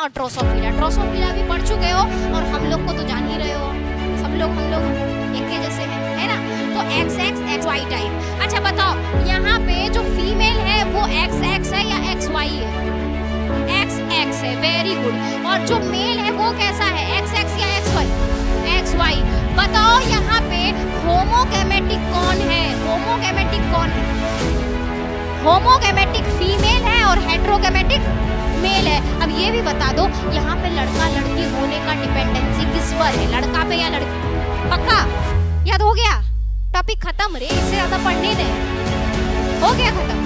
और Drosophila. Drosophila भी पढ़ चुके हो और हम लोग को तो जान ही रहे हो, सब लोग हम लोग एक के जैसे हैं, है ना। तो XX XY टाइप। अच्छा बताओ यहाँ पे जो फीमेल है वो XX है या XY है? XX है, वेरी गुड। और जो मेल है वो कैसा है, XX या XY? XY। बताओ यहाँ पे होमोगैमेटिक कौन है? होमोगैमेटिक कौन है? होमोगैमेटिक फीमेल है और हेट्रोगैमेटिक मेल है। अब ये भी बता दो यहाँ पे लड़का लड़की होने का डिपेंडेंसी किस पर है, लड़का पे या लड़की? पक्का याद हो गया? टॉपिक खत्म रे, इससे ज्यादा पढ़ने दे, हो गया खत्म।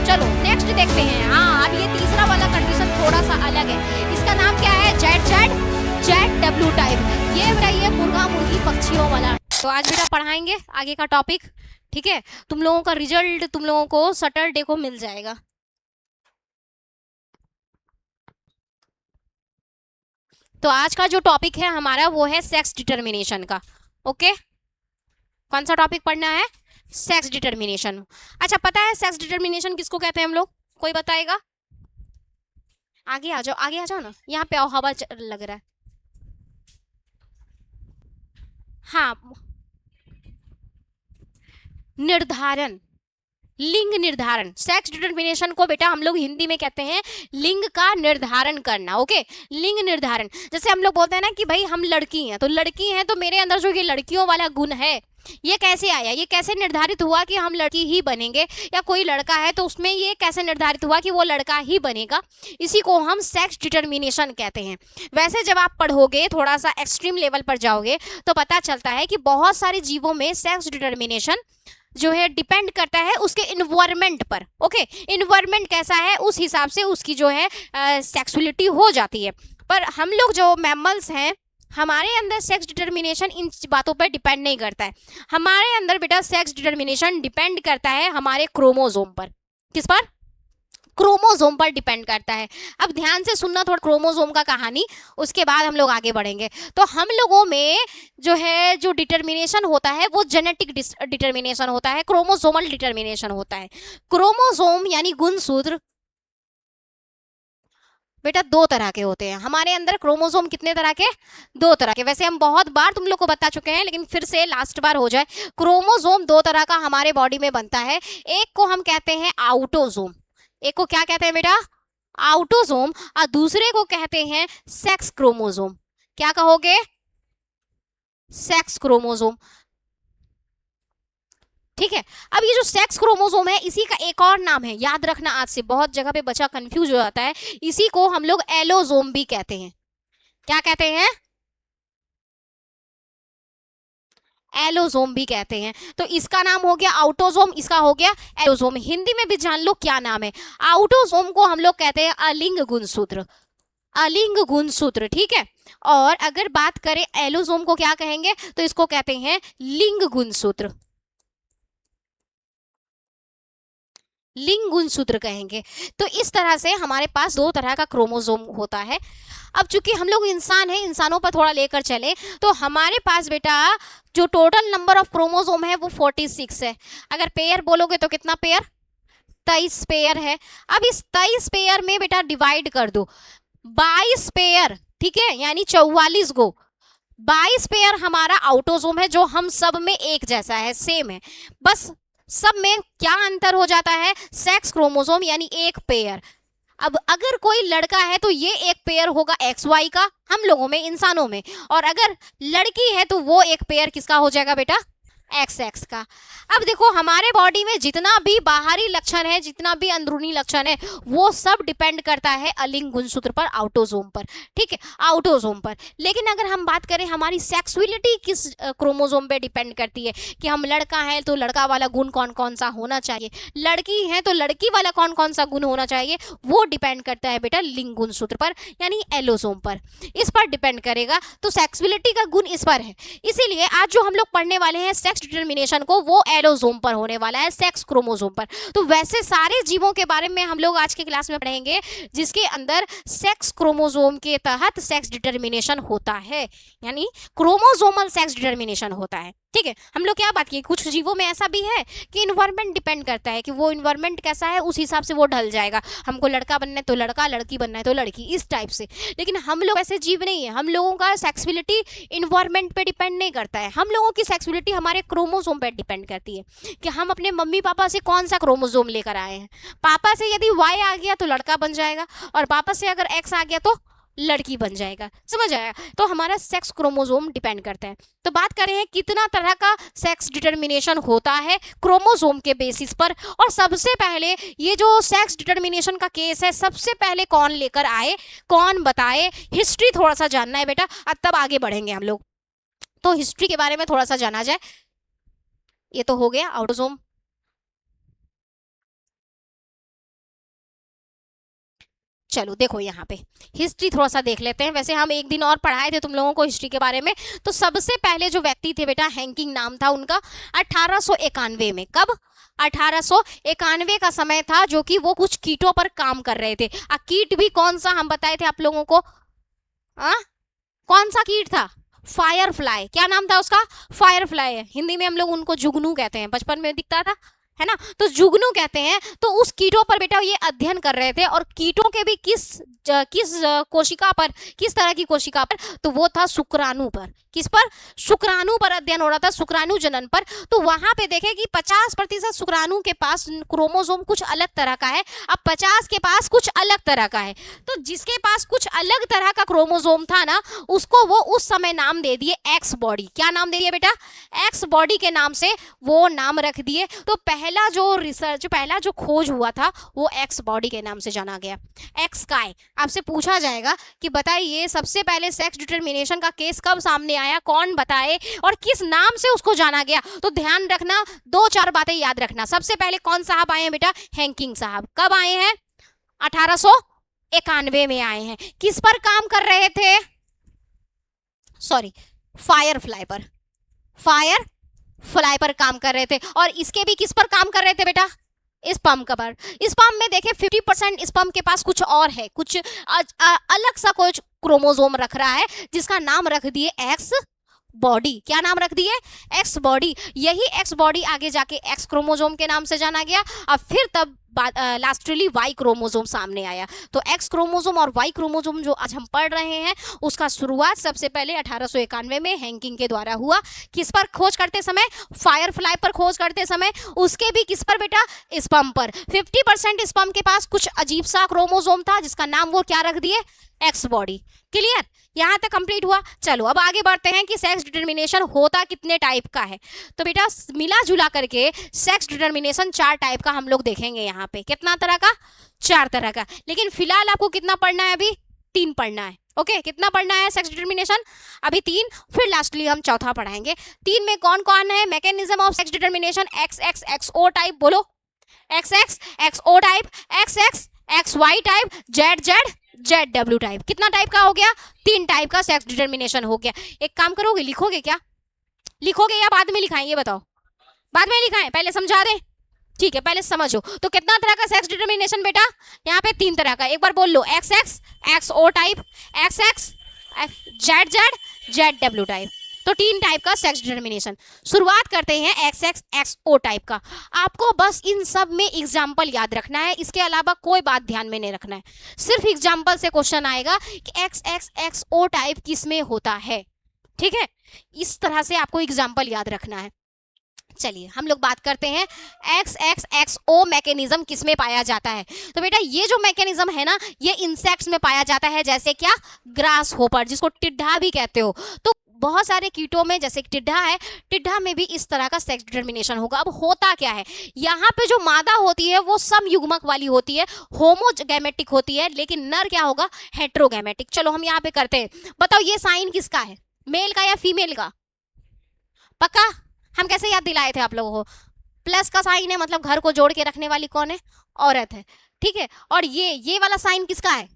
चलो नेक्स्ट देखते हैं। हाँ, अब ये तीसरा वाला कंडीशन थोड़ा सा अलग है। इसका नाम क्या है? ZW type. ये बताइए मुर्गा मुर्गी पक्षियों वाला। तो आज बेटा पढ़ाएंगे आगे का टॉपिक, ठीक है। तुम लोगों का रिजल्ट तुम लोगों को सैटरडे को मिल जाएगा। तो आज का जो टॉपिक है हमारा वो है सेक्स डिटर्मिनेशन का। ओके, कौन सा टॉपिक पढ़ना है? Sex determination. अच्छा पता है सेक्स डिटर्मिनेशन किसको कहते हैं हम लोग? कोई बताएगा? आगे आ जाओ, आगे आ जाओ ना, यहाँ पे आओ, हवा लग रहा है। हाँ, निर्धारण, लिंग निर्धारण। सेक्स डिटर्मिनेशन को बेटा हम लोग हिंदी में कहते हैं लिंग का निर्धारण करना। ओके, लिंग निर्धारण। जैसे हम लोग बोलते हैं ना कि भाई हम लड़की हैं, तो लड़की हैं तो मेरे अंदर जो ये लड़कियों वाला गुण है ये कैसे आया, ये कैसे निर्धारित हुआ कि हम लड़की ही बनेंगे, या कोई लड़का है तो उसमें ये कैसे निर्धारित हुआ कि वो लड़का ही बनेगा, इसी को हम सेक्स डिटर्मिनेशन कहते हैं। वैसे जब आप पढ़ोगे, थोड़ा सा एक्सट्रीम लेवल पर जाओगे तो पता चलता है कि बहुत सारे जीवों में सेक्स डिटर्मिनेशन जो है डिपेंड करता है उसके इन्वायरमेंट पर। ओके, इन्वायरमेंट कैसा है उस हिसाब से उसकी जो है सेक्सुअलिटी हो जाती है। पर हम लोग जो मैमल्स हैं, हमारे अंदर सेक्स डिटर्मिनेशन इन बातों पर डिपेंड नहीं करता है। हमारे अंदर बेटा सेक्स डिटर्मिनेशन डिपेंड करता है हमारे क्रोमोसोम पर। किस पर? क्रोमोसोम पर डिपेंड करता है। अब ध्यान से सुनना थोड़ा क्रोमोसोम का कहानी, उसके बाद हम लोग आगे बढ़ेंगे। तो हम लोगों में जो है जो डिटर्मिनेशन होता है वो जेनेटिक डिटर्मिनेशन होता है, क्रोमोसोमल डिटर्मिनेशन होता है। क्रोमोसोम यानी गुणसूत्र बेटा दो तरह के होते हैं हमारे अंदर। क्रोमोसोम कितने तरह के? दो तरह के। वैसे हम बहुत बार तुम लोग को बता चुके हैं, लेकिन फिर से लास्ट बार हो जाए। क्रोमोसोम दो तरह का हमारे बॉडी में बनता है। एक को हम कहते हैं आउटोसोम। एक को क्या कहते हैं बेटा? आउटोसोम। और दूसरे को कहते हैं सेक्स क्रोमोसोम। क्या कहोगे? Sex chromosome. ठीक है। अब ये जो सेक्स क्रोमोसोम है इसी का एक और नाम है, याद रखना, आज से बहुत जगह पे बच्चा कंफ्यूज हो जाता है। इसी को हम लोग एलोसोम भी कहते हैं। क्या कहते हैं? एलोसोम भी कहते हैं। तो इसका नाम हो गया आउटोसोम, इसका हो गया एलोसोम। हिंदी में भी जान लो क्या नाम है। आउटोसोम को हम लोग कहते हैं अलिंग गुणसूत्र। अलिंग गुणसूत्र, ठीक है। और अगर बात करें एलोसोम को क्या कहेंगे, तो इसको कहते हैं लिंग गुणसूत्र। लिंग गुणसूत्र कहेंगे। तो इस तरह से हमारे पास दो तरह का क्रोमोसोम होता है। अब चूंकि हम लोग इंसान हैं, इंसानों पर थोड़ा लेकर चले तो हमारे पास बेटा जो टोटल नंबर ऑफ क्रोमोसोम है वो 46 है। अगर पेयर बोलोगे तो कितना पेयर? 23 पेयर है। अब इस 23 पेयर में बेटा डिवाइड कर दो 22 पेयर, ठीक है, यानी 44 गो। 22 पेयर हमारा आउटोसोम है जो हम सब में एक जैसा है, सेम है। बस सब में क्या अंतर हो जाता है? सेक्स क्रोमोसोम यानी एक पेयर। अब अगर कोई लड़का है तो ये एक पेयर होगा XY का हम लोगों में, इंसानों में, और अगर लड़की है तो वो एक पेयर किसका हो जाएगा बेटा? XX का। अब देखो हमारे बॉडी में जितना भी बाहरी लक्षण है, जितना भी अंदरूनी लक्षण है, वो सब डिपेंड करता है अलिंग गुणसूत्र पर, आउटोसोम पर, ठीक है, आउटोसोम पर। लेकिन अगर हम बात करें हमारी सेक्सुअलिटी किस क्रोमोसोम पे डिपेंड करती है, कि हम लड़का है तो लड़का वाला गुण कौन कौन सा होना चाहिए, लड़की है तो लड़की वाला कौन कौन सा गुण होना चाहिए, वो डिपेंड करता है बेटा लिंग गुणसूत्र पर, यानी एलोसोम पर। इस पर डिपेंड करेगा। तो सेक्सुअलिटी का गुण इस पर है। इसीलिए आज जो हम लोग पढ़ने वाले हैं सेक्स डिटर्मिनेशन को, वो एलोसोम पर होने वाला है, सेक्स क्रोमोसोम पर। तो वैसे सारे जीवों के बारे में हम लोग आज के क्लास में पढ़ेंगे जिसके अंदर सेक्स क्रोमोसोम के तहत सेक्स डिटर्मिनेशन होता है, यानी क्रोमोसोमल सेक्स डिटर्मिनेशन होता है। ठीक है, हम लोग क्या बात की, कुछ जीवों में ऐसा भी है कि इन्वायरमेंट डिपेंड करता है कि वो इन्वायरमेंट कैसा है उस हिसाब से वो ढल जाएगा। हमको लड़का बनना है तो लड़का, लड़की बनना है तो लड़की, इस टाइप से। लेकिन हम लोग ऐसे जीव नहीं है, हम लोगों का सेक्सुअलिटी इन्वायरमेंट पे डिपेंड नहीं करता है। हम लोगों की सेक्सुअलिटी हमारे क्रोमोसोम पे डिपेंड करती है कि हम अपने मम्मी पापा से कौन सा क्रोमोसोम लेकर आए हैं। पापा से यदि वाई आ गया तो लड़का बन जाएगा, और पापा से अगर एक्स आ गया तो लड़की बन जाएगा। समझ आया? तो हमारा सेक्स क्रोमोसोम डिपेंड करता है। तो बात करें हैं कितना तरह का सेक्स डिटर्मिनेशन होता है क्रोमोसोम के बेसिस पर। और सबसे पहले ये जो सेक्स डिटर्मिनेशन का केस है, सबसे पहले कौन लेकर आए, कौन बताए, हिस्ट्री थोड़ा सा जानना है बेटा, अब तब आगे बढ़ेंगे हम लोग। तो हिस्ट्री के बारे में थोड़ा सा जाना जाए। ये तो हो गया ऑटोसोम। चलो देखो यहाँ पे हिस्ट्री थोड़ा सा देख लेते हैं। वैसे हम एक दिन और पढ़ाए थे तुम लोगों को हिस्ट्री के बारे में। तो सबसे पहले जो व्यक्ति थे बेटा, हैंकिंग नाम था उनका, 1891 में। कब? 1891 का समय था, जो कि वो कुछ कीटों पर काम कर रहे थे। कीट भी कौन सा हम बताए थे आप लोगों को? कौन सा कीट था? Fire fly. क्या नाम था उसका? Fire fly. हिंदी में हम लोग उनको जुगनू कहते हैं, बचपन में दिखता था, है ना? तो जुगनू कहते हैं। तो उस कीटों पर बेटा ये अध्ययन कर रहे थे, और कीटों के भी किस कोशिका पर, किस तरह की कोशिका पर? तो वो था शुक्राणु पर। किस पर? शुक्राणु पर अध्ययन हो रहा था, शुक्राणु जनन पर। तो वहां पे देखे कि 50% शुक्राणु के पास क्रोमोसोम कुछ अलग तरह का है, अब 50 के पास कुछ अलग तरह का है। तो जिसके पास कुछ अलग तरह का क्रोमोसोम था ना, उसको वो उस समय नाम दे दिए एक्स बॉडी। क्या नाम दे दिए बेटा? एक्स बॉडी के नाम से वो नाम रख दिए। तो पहला जो रिसर्च, पहला जो खोज हुआ था, वो एक्स बॉडी के नाम से जाना गया। एक्स काय। आपसे पूछा जाएगा कि बताइए सबसे पहले सेक्स डिटर्मिनेशन का केस कब सामने आया, कौन बताए और किस नाम से उसको जाना गया? तो ध्यान रखना, 2-4 बातें याद रखना। सबसे पहले कौन साहब आए हैं बेटा? हैंकिंग साहब। कब आए हैं? 1891 में आए हैं। किस पर काम कर रहे थे? सॉरी, फायर फ्लाई पर। फायर फ्लाई पर काम कर रहे थे। और इसके भी किस पर काम कर रहे थे बेटा? स्पर्म पर। स्पर्म में देखे 50% स्पर्म के पास कुछ और है, कुछ अलग सा कुछ क्रोमोसोम रख रहा है, जिसका नाम रख दिए एक्स बॉडी। क्या नाम रख दिए? X body. यही एक्स बॉडी आगे जाके एक्स क्रोमोसोम के नाम से जाना गया। अब फिर तब लास्टली वाई क्रोमोसोम सामने आया। तो एक्स क्रोमोसोम और वाई क्रोमोसोम जो आज हम पढ़ रहे हैं, उसका शुरुआत सबसे पहले 1891 में हैंकिंग के द्वारा हुआ। किस पर खोज करते समय? फायर फ्लाई पर खोज करते समय। उसके भी किस पर बेटा? स्पर्म पर। 50% स्पर्म के पास कुछ अजीब सा क्रोमोसोम था, जिसका नाम वो क्या रख दिए? X body. क्लियर? यहां तक कंप्लीट हुआ। चलो अब आगे बढ़ते हैं कि सेक्स डिटर्मिनेशन होता कितने टाइप का है। तो बेटा मिला जुला करके सेक्स डिटर्मिनेशन 4 टाइप का हम लोग देखेंगे। यहाँ पे कितना तरह का? 4 तरह का। लेकिन फिलहाल आपको कितना पढ़ना है? अभी 3 पढ़ना है। ओके, कितना पढ़ना है सेक्स डिटर्मिनेशन? अभी 3, फिर लास्टली हम चौथा पढ़ाएंगे। 3 में कौन कौन है? Mechanism of sex determination, XX type, बोलो। XX type, XY type, ZW type. कितना टाइप का हो गया? 3 टाइप का सेक्स डिटर्मिनेशन हो गया। एक काम करोगे, लिखोगे क्या? लिखोगे या बाद में लिखाएं? ये बताओ। बाद में लिखाएं, पहले समझा दें? ठीक है, पहले समझो। तो कितना तरह का सेक्स डिटर्मिनेशन बेटा? यहाँ पे 3 तरह का। एक बार बोल लो, XO टाइप, ZW टाइप। तो 3 टाइप का सेक्स डिटर्मिनेशन। शुरुआत करते हैं XO टाइप का। आपको बस इन सब में एग्जाम्पल याद रखना है, इसके अलावा कोई बात ध्यान में नहीं रखना है। सिर्फ एग्जाम्पल से क्वेश्चन आएगा कि XO टाइप किस में होता है। ठीक है, इस तरह से आपको एग्जाम्पल याद रखना है। चलिए हम लोग बात करते हैं XO मैकेनिज्म किस में पाया जाता है। तो बेटा ये जो मैकेनिज्म है ना, ये इंसेक्ट्स में पाया जाता है। जैसे क्या? ग्रास होपर, जिसको टिड्ढा भी कहते हो। तो बहुत सारे कीटों में, जैसे टिड्ढा है, टिड्ढा में भी इस तरह का सेक्स डिटर्मिनेशन होगा। अब होता क्या है, यहाँ पे जो मादा होती है वो समयुग्मक वाली होती है, होमोगैमेटिक होती है, लेकिन नर क्या होगा? हेट्रोगैमेटिक। चलो हम यहाँ पे करते हैं। बताओ ये साइन किसका है? मेल का या फीमेल का? पक्का? हम कैसे याद दिलाए थे आप लोगों को? प्लस का साइन है, मतलब घर को जोड़ के रखने वाली कौन है? औरत है। ठीक है, और ये वाला साइन किसका है?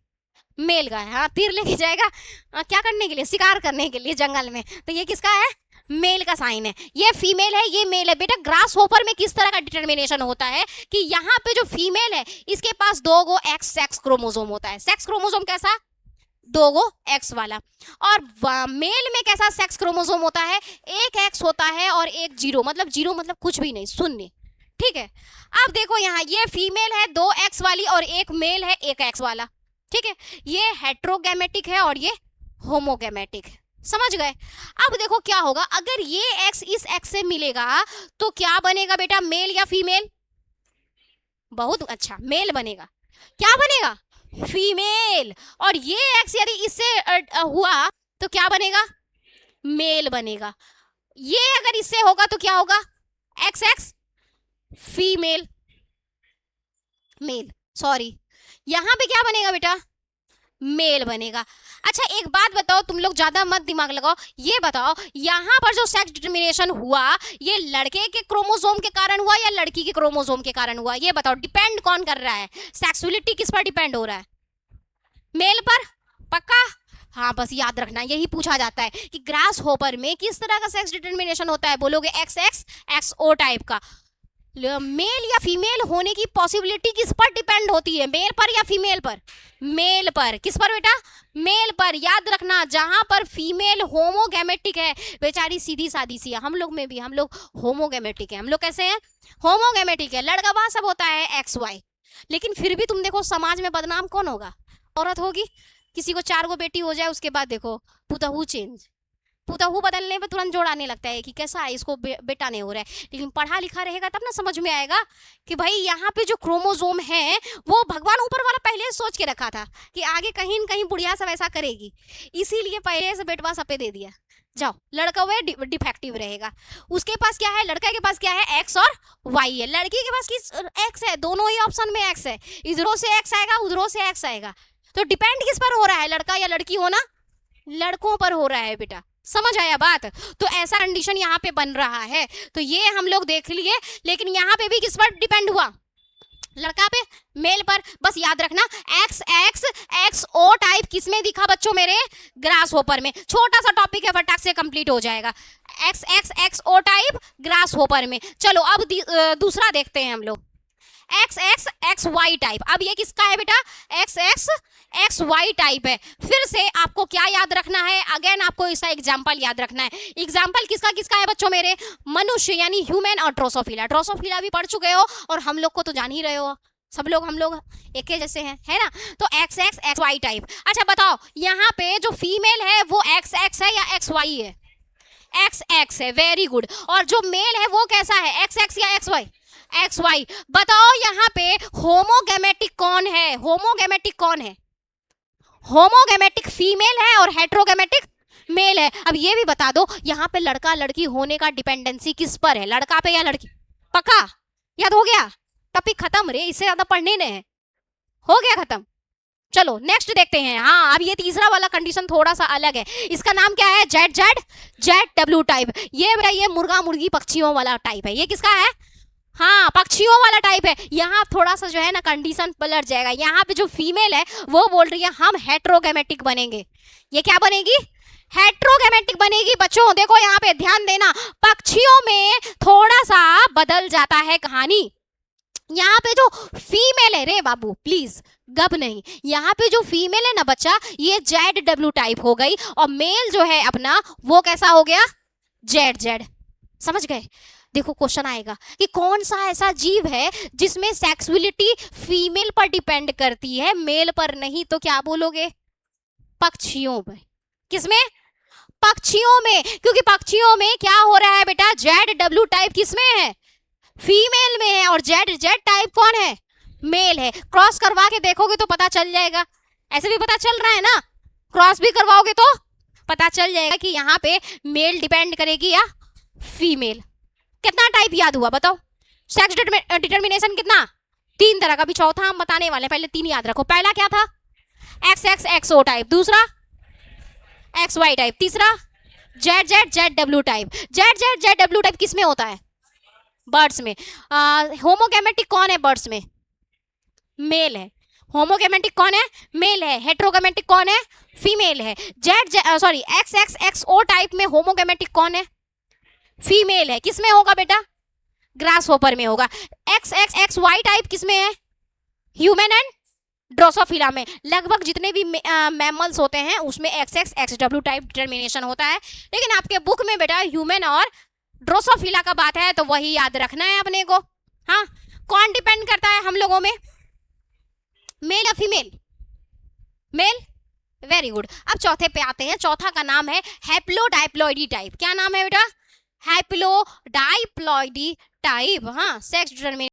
मेल का है। हाँ, तीर लेके जाएगा क्या करने के लिए? शिकार करने के लिए जंगल में। तो ये किसका है? मेल का साइन है। ये फीमेल है, ये मेल है। बेटा ग्रास होपर में किस तरह का डिटर्मिनेशन होता है कि यहाँ पे जो फीमेल है, इसके पास 2 एक्स सेक्स क्रोमोसोम होता है। सेक्स क्रोमोसोम कैसा? दो गो एक्स वाला। और मेल में कैसा सेक्स क्रोमोसोम होता है, एक एक्स होता है और एक जीरो, मतलब जीरो मतलब कुछ भी नहीं, शून्य। ठीक है, अब देखो यहाँ ये फीमेल है दो एक्स वाली और एक मेल है एक एक्स वाला। ठीक है, ये हेट्रोगैमेटिक है और ये होमोगैमेटिक है, समझ गए। अब देखो क्या होगा, अगर ये एक्स इस एक्स से मिलेगा तो क्या बनेगा बेटा, मेल या फीमेल? बहुत अच्छा, मेल बनेगा। क्या बनेगा, फीमेल। और ये एक्स यदि इससे हुआ तो क्या बनेगा, मेल बनेगा। ये अगर इससे होगा तो क्या होगा, X X female, male, sorry, यहां पे क्या बनेगा बेटा, मेल बनेगा। अच्छा एक बात बताओ, तुम लोग ज्यादा मत दिमाग लगाओ, ये बताओ यहाँ पर जो सेक्स डिटर्मिनेशन हुआ ये लड़के के क्रोमोसोम के कारण हुआ या लड़की के क्रोमोसोम के कारण हुआ, ये बताओ, डिपेंड कौन कर रहा है, सेक्सुअलिटी किस पर डिपेंड हो रहा है, मेल पर, पक्का। हाँ बस याद रखना, यही पूछा जाता है कि ग्रास होपर में किस तरह का सेक्स डिटर्मिनेशन होता है, बोलोगे x X X O type का। मेल या फीमेल होने की पॉसिबिलिटी किस पर डिपेंड होती है, मेल पर या फीमेल पर, मेल पर। किस पर बेटा, मेल पर। याद रखना जहां पर फीमेल होमोगैमेटिक है, बेचारी सीधी सादी सी है, हम लोग में भी हम लोग होमोगैमेटिक है, हम लोग कैसे हैं, होमोगैमेटिक है, लड़का वहां सब होता है एक्स वाई। लेकिन फिर भी तुम देखो समाज में बदनाम कौन होगा, औरत होगी। किसी को 4 गो बेटी हो जाए उसके बाद देखो पुतहू चेंज, पुतहू बदलने पे तुरंत जोड़ आने लगता है कि कैसा है, इसको बेटा नहीं हो रहा है। लेकिन पढ़ा लिखा रहेगा तब ना समझ में आएगा कि भाई यहाँ पे जो क्रोमोसोम है वो भगवान ऊपर वाला पहले सोच के रखा था कि आगे कहीं न कहीं बुढ़िया सब ऐसा करेगी, इसीलिए पहले से बेटवा सपे दे दिया। जाओ, लड़का वो डिफेक्टिव रहेगा, उसके पास क्या है, लड़का के पास क्या है, एक्स और वाई है, लड़की के पास किस एक्स है, दोनों ही ऑप्शन में एक्स है, इधरों से एक्स आएगा उधरों से एक्स आएगा। तो डिपेंड किस पर हो रहा है, लड़का या लड़की होना, लड़कों पर हो रहा है बेटा, समझ आया बात। तो ऐसा कंडीशन यहाँ पे बन रहा है, तो ये हम लोग देख लिए। लेकिन यहाँ पे भी किस पर डिपेंड हुआ, लड़का पे, मेल पर। बस याद रखना x X X O type किस में दिखा बच्चों मेरे, ग्रास होपर में। छोटा सा टॉपिक है, फटाक से कंप्लीट हो जाएगा, X X X O type grasshopper में। चलो अब दूसरा देखते हैं हम लोग, X X X Y type. अब ये किसका है बेटा, X X X Y type है। फिर से आपको क्या याद रखना है, अगेन आपको इसका एग्जाम्पल याद रखना है। एग्जाम्पल किसका किसका है बच्चों मेरे, मनुष्य यानी ह्यूमन और ड्रोसोफिला। ड्रोसोफिला भी पढ़ चुके हो और हम लोग को तो जान ही रहे हो, सब लोग हम लोग एक ही जैसे हैं, है ना। तो X X X Y type. अच्छा बताओ यहाँ पे जो फीमेल है वो एक्स एक्स है या एक्स वाई है, एक्स एक्स है, वेरी गुड। और जो मेल है वो कैसा है, एक्स एक्स या एक्स वाई, एक्स वाई। बताओ यहाँ पे होमोगैमेटिक कौन है, होमोगैमेटिक कौन है, होमोगैमेटिक फीमेल है और हेट्रोगैमेटिक मेल है। अब ये भी बता दो यहाँ पे लड़का लड़की होने का डिपेंडेंसी किस पर है, लड़का पे या लड़की, पक्का याद हो गया, टॉपिक खत्म रे, इससे ज्यादा पढ़ने ने है, हो गया खत्म। चलो नेक्स्ट देखते हैं। हाँ अब ये तीसरा वाला कंडीशन थोड़ा सा अलग है, इसका नाम क्या है, Z Z Z W type. ये मुर्गा मुर्गी पक्षियों वाला टाइप है, ये किसका है, हाँ पक्षियों वाला टाइप है। यहाँ थोड़ा सा जो है ना कंडीशन पलट जाएगा, यहाँ पे जो फीमेल है वो बोल रही है हम हेट्रोगैमेटिक बनेंगे, ये क्या बनेगी, हेट्रोगैमेटिक बनेगी। बच्चों देखो यहाँ पे ध्यान देना, पक्षियों में थोड़ा सा बदल जाता है कहानी। यहाँ पे जो फीमेल है, रे बाबू प्लीज गब नहीं, यहाँ पे जो फीमेल है ना बच्चा, ये जेड डब्ल्यू टाइप हो गई और मेल जो है अपना वो कैसा हो गया, जेड जेड। समझ गए। देखो क्वेश्चन आएगा कि कौन सा ऐसा जीव है जिसमें सेक्सुअलिटी फीमेल पर डिपेंड करती है मेल पर नहीं, तो क्या बोलोगे, पक्षियों में। किसमें, पक्षियों में, क्योंकि पक्षियों में क्या हो रहा है बेटा, जेड डब्ल्यू टाइप किसमें है, फीमेल में है, और जेड जेड टाइप कौन है, मेल है। क्रॉस करवा के देखोगे तो पता चल जाएगा, ऐसे भी पता चल रहा है ना, क्रॉस भी करवाओगे तो पता चल जाएगा कि यहाँ पे मेल डिपेंड करेगी या फीमेल। कितना टाइप याद हुआ बताओ, सेक्स डिटर्मिनेशन कितना, 3 तरह का, भी चौथा हम बताने वाले, पहले 3 याद रखो। पहला क्या था, x X X O type, दूसरा एक्स वाई टाइप, तीसरा Z Z Z W type. Z Z Z W type किसमें होता है, बर्ड्स में। होमोगैमेटिक कौन है बर्ड्स में, मेल है। होमोगैमेटिक कौन है, मेल है। हेट्रोगैमेटिक कौन है, फीमेल है। Sorry x X X O type में होमोगैमेटिक कौन है, फीमेल है। किसमें होगा बेटा, ग्रास होपर में होगा। X X X Y type किसमें है, ह्यूमन एंड ड्रोसोफिला में लगभग जितने भी मैमल्स होते हैं उसमें XX XW टाइप डिटर्मिनेशन होता है, लेकिन आपके बुक में बेटा ह्यूमन और ड्रोसोफिला का बात है तो वही याद रखना है अपने को। हाँ, कौन डिपेंड करता है हम लोगों में, मेल या फीमेल? Mail, very good. अब चौथे पे आते हैं, चौथा का नाम है हैप्लोडाइप्लॉइडी टाइप। क्या नाम है बेटा? हैप्लोडाइप्लॉइडी टाइप। हाँ, सेक्स डिटर्मिनेशन